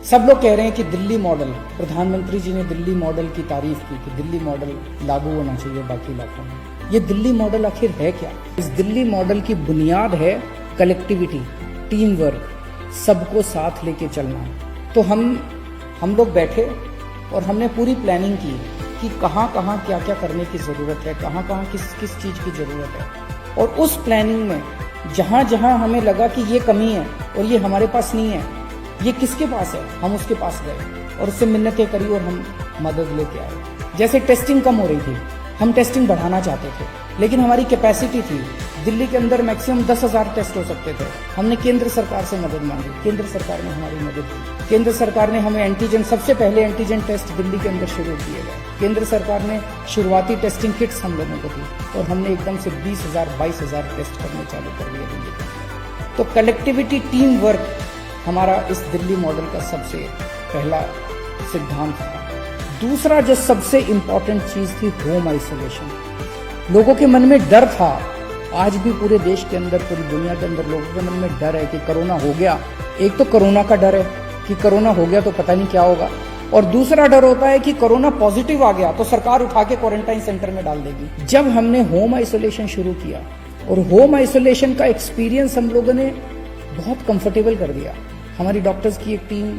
सब लोग कह रहे हैं कि दिल्ली मॉडल, प्रधानमंत्री जी ने दिल्ली मॉडल की तारीफ की कि दिल्ली मॉडल लागू होना चाहिए बाकी इलाकों में। ये दिल्ली मॉडल आखिर है क्या? इस दिल्ली मॉडल की बुनियाद है कलेक्टिविटी, टीम वर्क, सबको साथ लेके चलना। तो हम लोग बैठे और हमने पूरी प्लानिंग की कि कहाँ कहाँ क्या क्या करने की ज़रूरत है, कहाँ कहाँ किस चीज़ की ज़रूरत है। और उस प्लानिंग में जहाँ जहाँ हमें लगा कि ये कमी है और ये हमारे पास नहीं है, ये किसके पास है, हम उसके पास गए और उससे मिन्नतें करी और हम मदद लेके आए। जैसे टेस्टिंग कम हो रही थी, हम टेस्टिंग बढ़ाना चाहते थे, लेकिन हमारी कैपेसिटी थी, दिल्ली के अंदर मैक्सिमम 10,000 टेस्ट हो सकते थे। हमने केंद्र सरकार से मदद मांगी, केंद्र सरकार ने हमारी मदद की। केंद्र सरकार ने हमें एंटीजन, सबसे पहले एंटीजन टेस्ट दिल्ली के अंदर शुरू किए गए। केंद्र सरकार ने शुरुआती टेस्टिंग किट्स हम लोगों को दी और हमने एकदम से 20,000 22,000 टेस्ट करने चालू कर दिए दिल्ली के अंदर। तो कलेक्टिविटी, टीम वर्क हमारा इस दिल्ली मॉडल का सबसे पहला सिद्धांत था। दूसरा जो सबसे इम्पोर्टेंट चीज थी, होम आइसोलेशन। लोगों के मन में डर था, आज भी पूरे देश के अंदर, पूरी दुनिया के अंदर लोगों के मन में डर है कि कोरोना हो गया। एक तो कोरोना का डर है कि कोरोना हो गया तो पता नहीं क्या होगा, और दूसरा डर होता है कि कोरोना पॉजिटिव आ गया तो सरकार उठा के क्वारंटाइन सेंटर में डाल देगी। जब हमने होम आइसोलेशन शुरू किया और होम आइसोलेशन का एक्सपीरियंस हम लोगों ने बहुत कंफर्टेबल कर दिया। हमारी डॉक्टर्स की एक टीम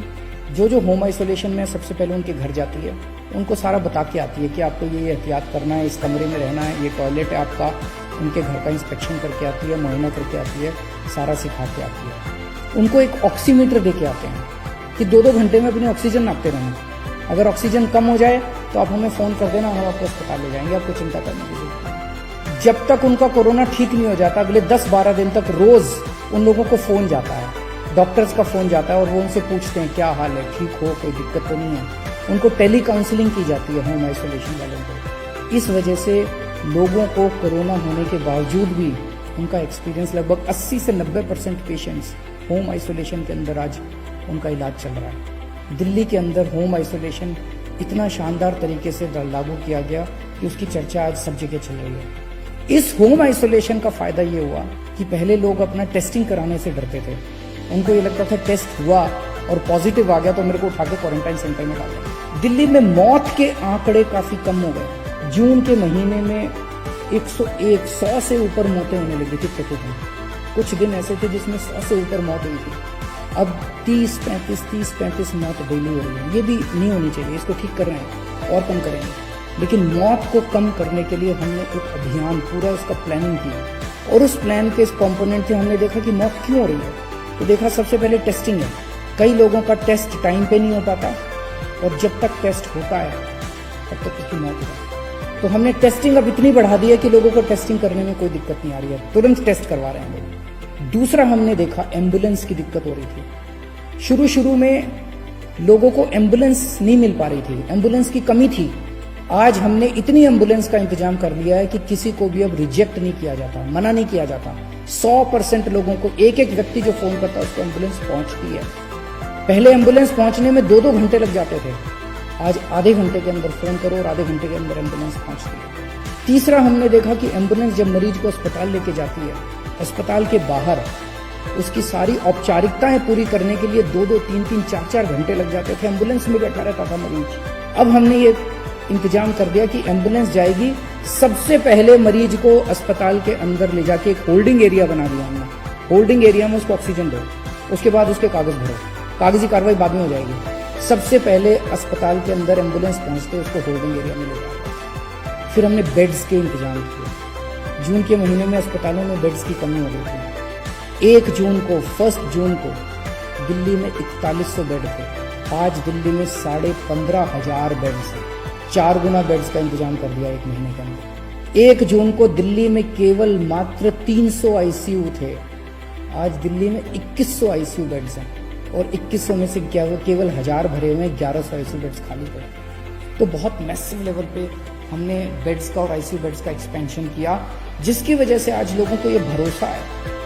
जो होम आइसोलेशन में सबसे पहले उनके घर जाती है, उनको सारा बता के आती है कि आपको ये एहतियात करना है, इस कमरे में रहना है, ये टॉयलेट है आपका। उनके घर का इंस्पेक्शन करके आती है, मुआयना करके आती है, सारा सिखा के आती है। उनको एक ऑक्सीमीटर दे के आते हैं कि 2-2 घंटे में अपनी ऑक्सीजन नापते रहें। अगर ऑक्सीजन कम हो जाए तो आप हमें फ़ोन कर देना, हम आपको अस्पताल ले जाएंगे, आपको चिंता करने की जरूरत नहीं। जब तक उनका कोरोना ठीक नहीं हो जाता, अगले 10-12 दिन तक रोज़ उन लोगों को फ़ोन जाता है, डॉक्टर्स का फ़ोन जाता है और वो उनसे पूछते हैं क्या हाल है, ठीक हो, कोई दिक्कत तो नहीं है। उनको टेली काउंसलिंग की जाती है होम आइसोलेशन वालों को। इस वजह से लोगों को कोरोना होने के बावजूद भी उनका एक्सपीरियंस, लगभग 80 से 90% पेशेंट्स होम आइसोलेशन के अंदर आज उनका इलाज चल रहा है। दिल्ली के अंदर होम आइसोलेशन इतना शानदार तरीके से लागू किया गया कि उसकी चर्चा आज सब जगह चल रही है। इस होम आइसोलेशन का फायदा ये हुआ कि पहले लोग अपना टेस्टिंग कराने से डरते थे। उनको ये लगता था टेस्ट हुआ और पॉजिटिव आ गया तो मेरे को उठा के क्वारंटाइन सेंटर में डाला। दिल्ली में मौत के आंकड़े काफी कम हो गए। जून के महीने में 100 से ऊपर मौतें होने लगी थी प्रतिदिन। कुछ दिन ऐसे थे जिसमें 100 से ऊपर मौत हुई थी। अब 30-35 मौत डेली हो रही है। ये भी नहीं होनी चाहिए, इसको ठीक कर रहे हैं और कम करेंगे। लेकिन मौत को कम करने के लिए हमने एक अभियान, पूरा उसका प्लानिंग की और उस प्लान के कंपोनेंट थे। हमने देखा कि मौत क्यों हो रही है, तो देखा सबसे पहले टेस्टिंग है। कई लोगों का टेस्ट टाइम पे नहीं हो पाता और जब तक टेस्ट होता है तब तक उसकी मौत होती है। तो हमने टेस्टिंग अब इतनी बढ़ा दी है कि लोगों को टेस्टिंग करने में कोई दिक्कत नहीं आ रही है, तुरंत टेस्ट करवा रहे हैं लोग। दूसरा हमने देखा, एम्बुलेंस की दिक्कत हो रही थी। शुरू में लोगों को एम्बुलेंस नहीं मिल पा रही थी, एम्बुलेंस की कमी थी। आज हमने इतनी एम्बुलेंस का इंतजाम कर लिया है कि किसी को भी अब रिजेक्ट नहीं किया जाता, मना नहीं किया जाता। 100% लोगों को, एक व्यक्ति जो फोन करता है उसको एम्बुलेंस पहुंचती है। पहले एम्बुलेंस पहुंचने में 2-2 घंटे लग जाते थे, आज आधे घंटे के अंदर फोन करो और आधे घंटे के अंदर एम्बुलेंस पहुंचती है। तीसरा हमने देखा कि एम्बुलेंस जब मरीज को अस्पताल लेके जाती है, अस्पताल के बाहर उसकी सारी औपचारिकताएं पूरी करने के लिए 2-2, 3-3, 4-4 घंटे लग जाते थे। एम्बुलेंस में बैठा रहता था मरीज। अब हमने ये इंतजाम कर दिया कि एम्बुलेंस जाएगी, सबसे पहले मरीज को अस्पताल के अंदर ले जाके एक होल्डिंग एरिया बना दिया हमने। होल्डिंग एरिया में उसको ऑक्सीजन दो, उसके बाद उसके कागज भरो, कागजी कार्रवाई बाद में हो जाएगी। सबसे पहले अस्पताल के अंदर एम्बुलेंस पहुंचते उसको होल्डिंग एरिया में ले जाओ। फिर हमने बेड्स के इंतजाम किए। जून के महीने में अस्पतालों में बेड्स की कमी हो गई थी। 1 जून को दिल्ली में 4100 बेड थे। आज दिल्ली में 15,500 बेड्स हैं। 4 गुना बेड्स का इंतजाम कर दिया 1 महीने के अंदर। 1 जून को दिल्ली में केवल मात्र 300 आईसीयू थे। आज दिल्ली में 2100 आईसीयू बेड्स हैं और 2100 में से केवल 1000 भरे हुए, 1100 आईसीयू बेड्स खाली पड़े। तो बहुत मैसिव लेवल पे हमने बेड्स का और आईसीयू बेड्स का एक्सपेंशन किया, जिसकी वजह से आज लोगों को ये भरोसा है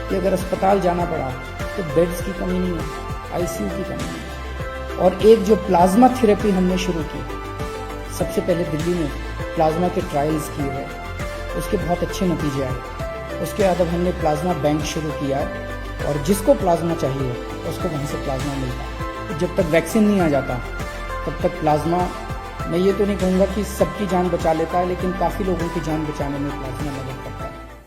कि अगर अस्पताल जाना पड़ा तो बेड्स की कमी नहीं है, आईसीयू की कमी नहीं है। और एक जो प्लाज्मा थेरेपी हमने शुरू की, सबसे पहले दिल्ली में प्लाज्मा के ट्रायल्स किए गए, उसके बहुत अच्छे नतीजे आए। उसके बाद अब हमने प्लाज्मा बैंक शुरू किया और जिसको प्लाज्मा चाहिए उसको वहीं से प्लाज्मा मिलता है। जब तक वैक्सीन नहीं आ जाता तब तक प्लाज्मा, मैं ये तो नहीं कहूँगा कि सबकी जान बचा लेता है, लेकिन काफ़ी लोगों की जान बचाने में प्लाज्मा मदद करता है।